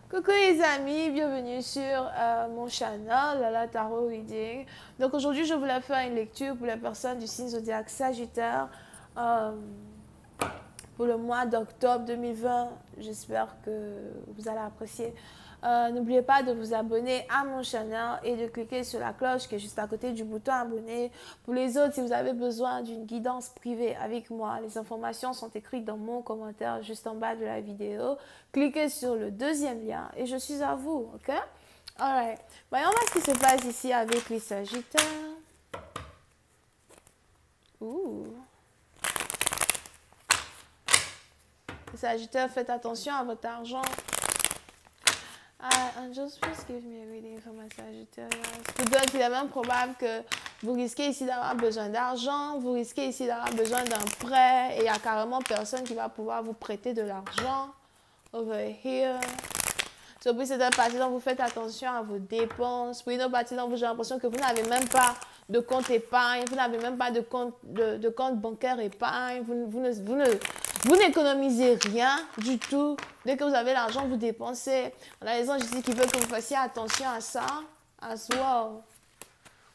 Coucou les amis, bienvenue sur mon channel, Lala Tarot Reading. Donc aujourd'hui, je voulais faire une lecture pour les personnes du signe zodiaque Sagittaire euh, pour le mois d'octobre 2020. J'espère que vous allez apprécier. N'oubliez pas de vous abonner à mon channel et de cliquer sur la cloche qui est juste à côté du bouton abonner. Pour les autres, si vous avez besoin d'une guidance privée avec moi, les informations sont écrites dans mon commentaire juste en bas de la vidéo. Cliquez sur le deuxième lien et je suis à vous, ok? Alright. Voyons voir ce qui se passe ici avec les Sagittaires. Ouh. Les Sagittaires, faites attention à votre argent. Angels, please give me a reading for my Sagittarius. Donc, il est même probable que vous risquez ici d'avoir besoin d'argent, vous risquez ici d'avoir besoin d'un prêt, et il y a carrément personne qui va pouvoir vous prêter de l'argent. Over here. So, pour cette partie, donc, vous faites attention à vos dépenses. Pour une autre partie, donc, j'ai l'impression que vous n'avez même pas de compte épargne, vous n'avez même pas de compte bancaire épargne, vous n'économisez rien du tout. Dès que vous avez l'argent, vous dépensez. On a les anges ici qui veulent que vous fassiez attention à ça, as well.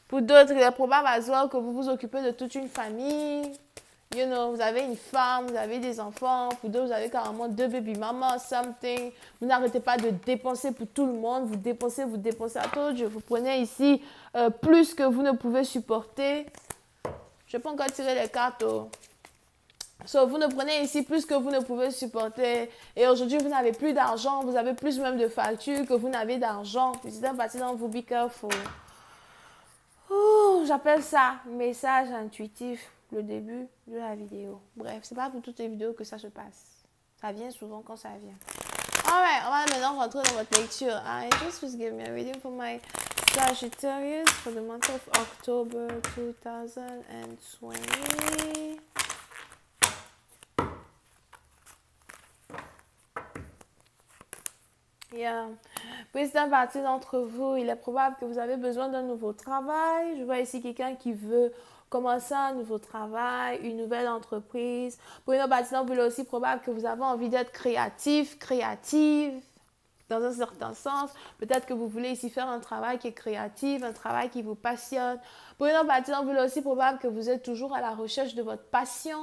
Pour d'autres, il est probable as well que vous vous occupez de toute une famille. You know, vous avez une femme, vous avez des enfants. Pour d'autres, vous avez carrément 2 baby mamas, something. Vous n'arrêtez pas de dépenser pour tout le monde. Vous dépensez à tout. Vous prenez ici plus que vous ne pouvez supporter. Je peux encore tirer les cartes. Oh. So, vous ne prenez ici plus que vous ne pouvez supporter. Et aujourd'hui, vous n'avez plus d'argent. Vous avez plus même de factures que vous n'avez d'argent. C'est un parti dans vous, be careful. J'appelle ça message intuitif, le début de la vidéo. Bref, c'est pas pour toutes les vidéos que ça se passe. Ça vient souvent quand ça vient. Alright, on va maintenant rentrer dans votre lecture. Just please give me a reading for my Sagittarius for the month of October 2020. Yeah. Pour certaines partie d'entre vous, il est probable que vous avez besoin d'un nouveau travail. Je vois ici quelqu'un qui veut commencer un nouveau travail, une nouvelle entreprise. Pour une autre partie d'entre vous, il est aussi probable que vous avez envie d'être créatif, créative, dans un certain sens. Peut-être que vous voulez ici faire un travail qui est créatif, un travail qui vous passionne. Pour une autre partie d'entre vous, il est aussi probable que vous êtes toujours à la recherche de votre passion.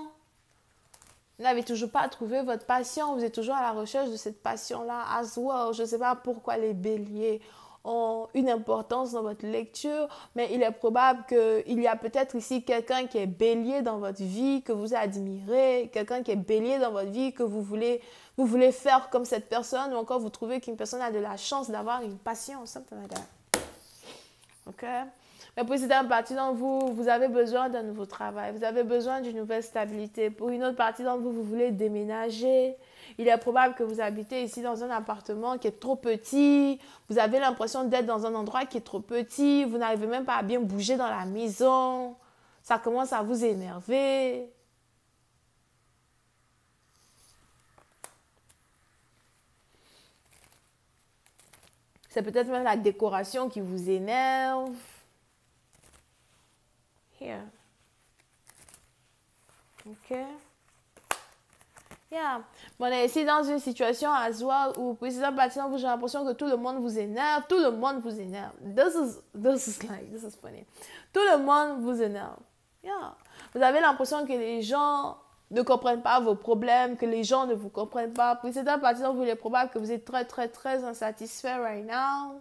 Vous n'avez toujours pas trouvé votre passion, vous êtes toujours à la recherche de cette passion-là. As well, je ne sais pas pourquoi les béliers ont une importance dans votre lecture, mais il est probable qu'il y a peut-être ici quelqu'un qui est bélier dans votre vie, que vous admirez, quelqu'un qui est bélier dans votre vie, que vous voulez faire comme cette personne, ou encore vous trouvez qu'une personne a de la chance d'avoir une passion, something like that. Ok? Mais pour certaines parties d'entre vous, vous avez besoin d'un nouveau travail, vous avez besoin d'une nouvelle stabilité. Pour une autre partie d'entre vous, vous voulez déménager. Il est probable que vous habitez ici dans un appartement qui est trop petit. Vous avez l'impression d'être dans un endroit qui est trop petit. Vous n'arrivez même pas à bien bouger dans la maison. Ça commence à vous énerver. C'est peut-être même la décoration qui vous énerve. Here. Ok. Yeah. Bon, on est ici dans une situation à soi où, pour ces partisans, j'ai l'impression que tout le monde vous énerve. Tout le monde vous énerve. This is funny. Tout le monde vous énerve. Yeah. Vous avez l'impression que les gens ne comprennent pas vos problèmes, que les gens ne vous comprennent pas. Pour ces partisans, il est probable que vous êtes très, très, très insatisfait right now.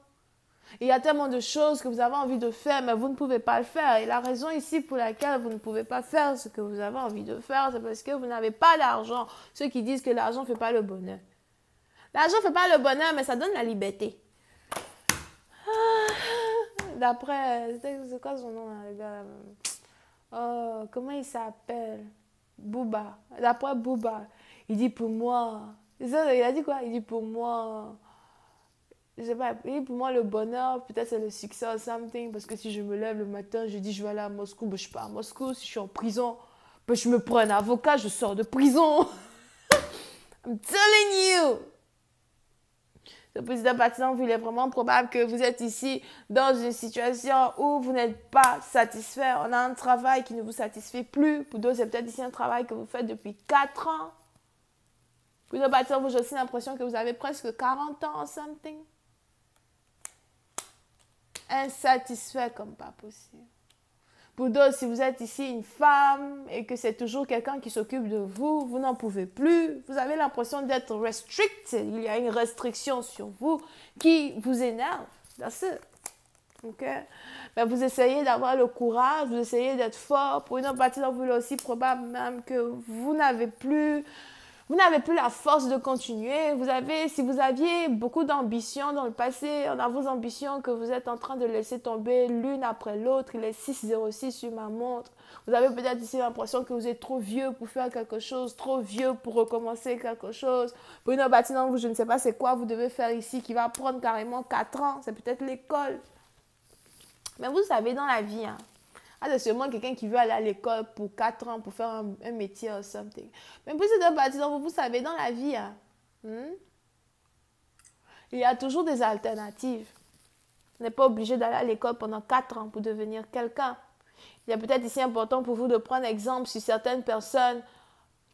Il y a tellement de choses que vous avez envie de faire, mais vous ne pouvez pas le faire. Et la raison ici pour laquelle vous ne pouvez pas faire ce que vous avez envie de faire, c'est parce que vous n'avez pas d'argent. Ceux qui disent que l'argent ne fait pas le bonheur. L'argent ne fait pas le bonheur, mais ça donne la liberté. D'après, c'est quoi son nom, le gars? Comment il s'appelle? Booba. D'après Booba, il dit pour moi. Il a dit quoi? Il dit pour moi. Je sais pas, pour moi le bonheur, peut-être c'est le succès ou something, parce que si je me lève le matin, je dis je vais aller à Moscou, ben, je suis pas à Moscou, si je suis en prison, ben, je me prends un avocat, je sors de prison. I'm telling you! Le président partisan, il est vraiment probable que vous êtes ici dans une situation où vous n'êtes pas satisfait. On a un travail qui ne vous satisfait plus. Pour d'autres, c'est peut-être ici un travail que vous faites depuis 4 ans. Pour une partie, j'ai aussi l'impression que vous avez presque 40 ans ou something. Insatisfait comme pas possible. Pour d'autres, si vous êtes ici une femme et que c'est toujours quelqu'un qui s'occupe de vous, vous n'en pouvez plus. Vous avez l'impression d'être restricted. Il y a une restriction sur vous qui vous énerve. That's it. Okay? Mais vous essayez d'avoir le courage, vous essayez d'être fort. Pour une autre partie d'entre vous, il est aussi probable même que vous n'avez plus la force de continuer. Si vous aviez beaucoup d'ambitions dans le passé, on a vos ambitions que vous êtes en train de laisser tomber l'une après l'autre. Il est 6:06 sur ma montre. Vous avez peut-être ici l'impression que vous êtes trop vieux pour faire quelque chose, trop vieux pour recommencer quelque chose. Pour une autre partie d'entre vous, je ne sais pas c'est quoi vous devez faire ici qui va prendre carrément 4 ans. C'est peut-être l'école. Mais vous savez, dans la vie, c'est seulement quelqu'un qui veut aller à l'école pour 4 ans pour faire un métier ou something. Mais pour cette partie, vous savez, dans la vie, il y a toujours des alternatives. Vous n'êtes pas obligé d'aller à l'école pendant 4 ans pour devenir quelqu'un. Il est peut-être ici important pour vous de prendre exemple sur certaines personnes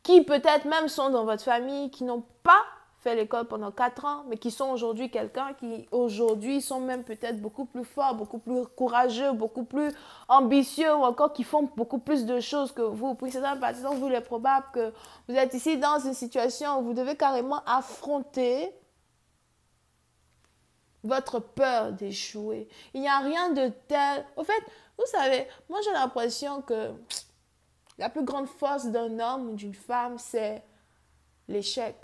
qui peut-être même sont dans votre famille, qui n'ont pas fait l'école pendant 4 ans, mais qui sont aujourd'hui quelqu'un qui aujourd'hui sont même peut-être beaucoup plus forts, beaucoup plus courageux, beaucoup plus ambitieux ou encore qui font beaucoup plus de choses que vous. Pour certains partisans, vous, il est probable que vous êtes ici dans une situation où vous devez carrément affronter votre peur d'échouer. Il n'y a rien de tel. Au fait, vous savez, moi j'ai l'impression que la plus grande force d'un homme ou d'une femme, c'est l'échec.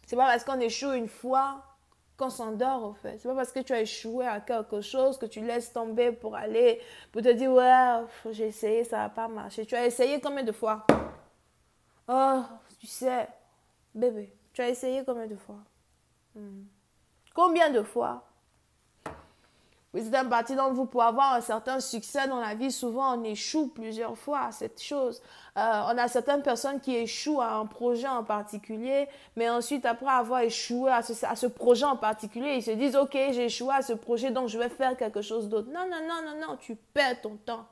C'est pas parce qu'on échoue une fois qu'on s'endort, au fait. C'est pas parce que tu as échoué à quelque chose que tu laisses tomber pour te dire, ouais, j'ai essayé, ça va pas marcher. Tu as essayé combien de fois? Oh, tu sais, bébé, tu as essayé combien de fois? Combien de fois? Oui, c'est un parti d'entre vous pour avoir un certain succès dans la vie. Souvent, on échoue plusieurs fois à cette chose. On a certaines personnes qui échouent à un projet en particulier, mais ensuite, après avoir échoué à ce projet en particulier, ils se disent, OK, j'ai échoué à ce projet, donc je vais faire quelque chose d'autre. Non, non, non, non, non, tu perds ton temps.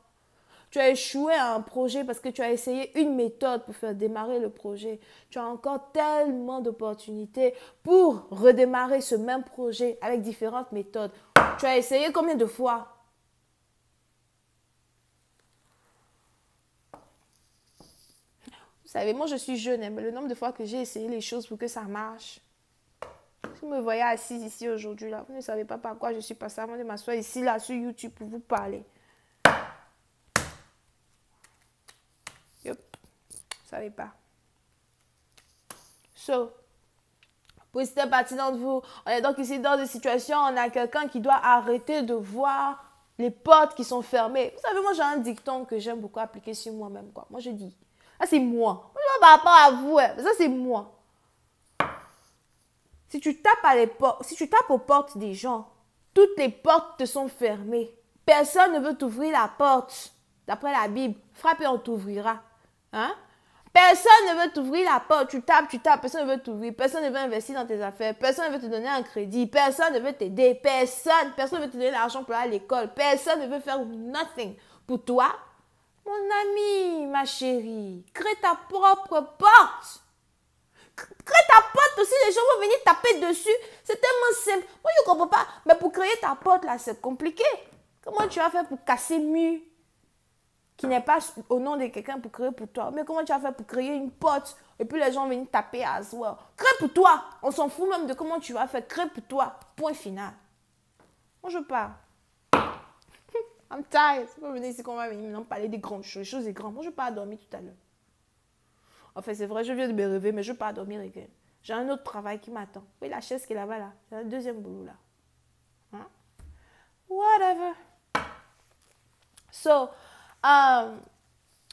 Tu as échoué à un projet parce que tu as essayé une méthode pour faire démarrer le projet. Tu as encore tellement d'opportunités pour redémarrer ce même projet avec différentes méthodes. Tu as essayé combien de fois? Vous savez, moi je suis jeune, mais le nombre de fois que j'ai essayé les choses pour que ça marche. Si vous me voyez assise ici aujourd'hui, là, vous ne savez pas par quoi je suis passée avant de m'asseoir ici, là, sur YouTube pour vous parler. Yep. Vous ne savez pas. So, pour cette partie d'entre vous, on est donc ici dans une situation où on a quelqu'un qui doit arrêter de voir les portes qui sont fermées. Vous savez, moi j'ai un dicton que j'aime beaucoup appliquer sur moi-même. Moi je dis, ça c'est moi. Moi par rapport à vous, mais ça c'est moi. Si tu tapes aux portes des gens, toutes les portes te sont fermées. Personne ne veut t'ouvrir la porte. D'après la Bible, frappe et on t'ouvrira. Hein? Personne ne veut t'ouvrir la porte. Tu tapes, personne ne veut t'ouvrir. Personne ne veut investir dans tes affaires. Personne ne veut te donner un crédit. Personne ne veut t'aider. Personne ne veut te donner l'argent pour aller à l'école. Personne ne veut faire nothing pour toi. Mon ami, ma chérie, crée ta propre porte. Crée ta porte aussi, les gens vont venir taper dessus. C'est tellement simple. Moi, je ne comprends pas. Mais pour créer ta porte, là, c'est compliqué. Comment tu vas faire pour casser mur qui n'est pas au nom de quelqu'un pour créer pour toi? Mais comment tu vas faire pour créer une porte et puis les gens viennent taper à soi? Crée pour toi. On s'en fout même de comment tu vas faire. Crée pour toi. Point final. Moi, je pars. I'm tired. C'est pas venir ici qu'on va venir maintenant parler des grandes choses. Les choses des grandes. Moi, je pars dormir tout à l'heure. Enfin, c'est vrai, je viens de me réveiller, mais je pars dormir again. J'ai un autre travail qui m'attend. Oui, la chaise qui est là-bas, là. J'ai un deuxième boulot, là. Hein? Whatever. So,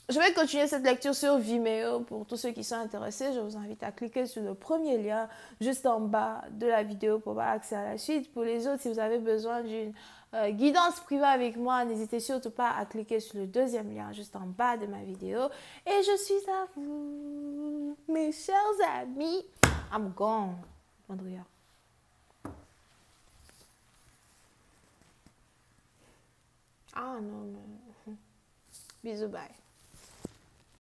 je vais continuer cette lecture sur Vimeo. Pour tous ceux qui sont intéressés, je vous invite à cliquer sur le premier lien juste en bas de la vidéo pour avoir accès à la suite. Pour les autres, si vous avez besoin d'une guidance privée avec moi, n'hésitez surtout pas à cliquer sur le deuxième lien juste en bas de ma vidéo. Et je suis à vous, mes chers amis. I'm gone. Andrea. Ah non, non. Bisous, bye.